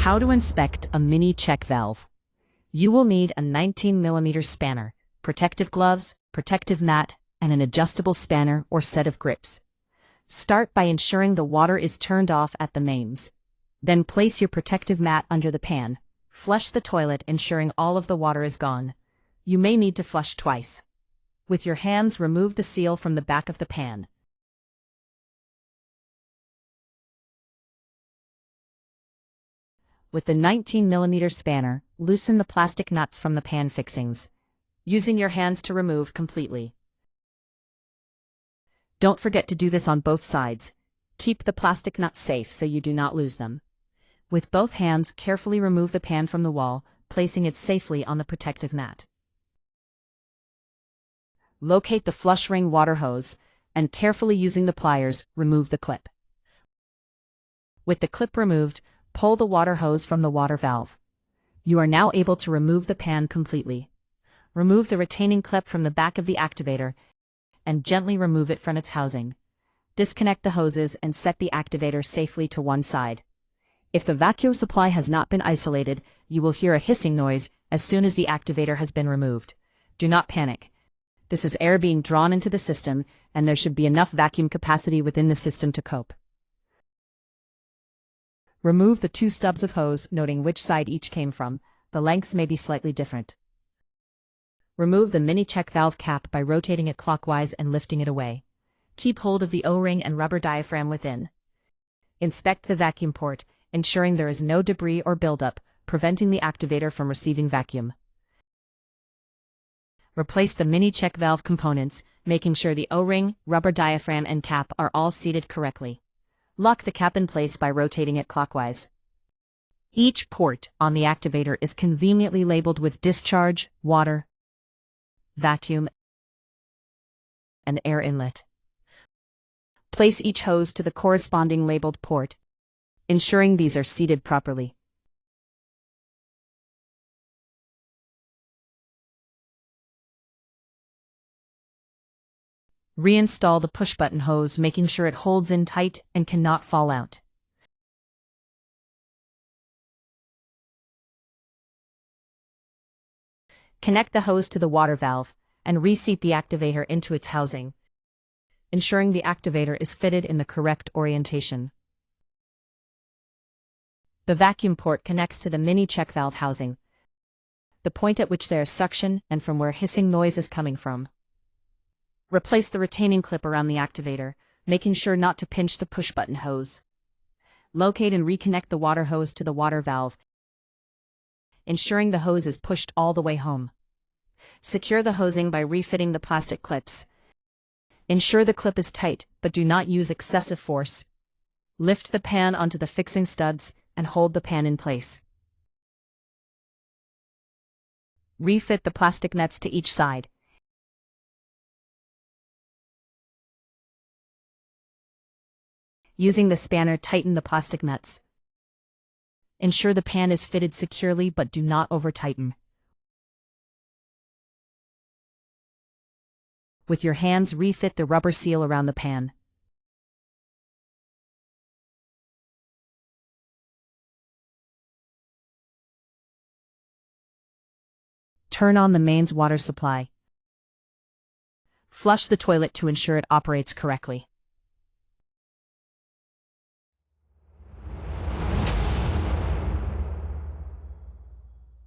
How to inspect a mini check valve. You will need a 19mm spanner, protective gloves, protective mat, and an adjustable spanner or set of grips. Start by ensuring the water is turned off at the mains. Then place your protective mat under the pan. Flush the toilet, ensuring all of the water is gone. You may need to flush twice. With your hands, remove the seal from the back of the pan. With the 19mm spanner, loosen the plastic nuts from the pan fixings, using your hands to remove completely. Don't forget to do this on both sides. Keep the plastic nuts safe so you do not lose them. With both hands, carefully remove the pan from the wall, placing it safely on the protective mat. Locate the flush ring water hose, and carefully using the pliers, remove the clip. With the clip removed, pull the water hose from the water valve. You are now able to remove the pan completely. Remove the retaining clip from the back of the activator and gently remove it from its housing. Disconnect the hoses and set the activator safely to one side. If the vacuum supply has not been isolated, you will hear a hissing noise as soon as the activator has been removed. Do not panic. This is air being drawn into the system, and there should be enough vacuum capacity within the system to cope. Remove the two stubs of hose, noting which side each came from. The lengths may be slightly different. Remove the mini check valve cap by rotating it clockwise and lifting it away. Keep hold of the O-ring and rubber diaphragm within. Inspect the vacuum port, ensuring there is no debris or buildup, preventing the activator from receiving vacuum. Replace the mini check valve components, making sure the O-ring, rubber diaphragm, and cap are all seated correctly. Lock the cap in place by rotating it clockwise. Each port on the activator is conveniently labeled with discharge, water, vacuum, and air inlet. Place each hose to the corresponding labeled port, ensuring these are seated properly. Reinstall the push-button hose, making sure it holds in tight and cannot fall out. Connect the hose to the water valve and reseat the activator into its housing, ensuring the activator is fitted in the correct orientation. The vacuum port connects to the mini check valve housing, the point at which there is suction and from where hissing noise is coming from. Replace the retaining clip around the activator, making sure not to pinch the push-button hose. Locate and reconnect the water hose to the water valve, ensuring the hose is pushed all the way home. Secure the hosing by refitting the plastic clips. Ensure the clip is tight, but do not use excessive force. Lift the pan onto the fixing studs and hold the pan in place. Refit the plastic nuts to each side. Using the spanner, tighten the plastic nuts. Ensure the pan is fitted securely, but do not over-tighten. With your hands, refit the rubber seal around the pan. Turn on the mains water supply. Flush the toilet to ensure it operates correctly.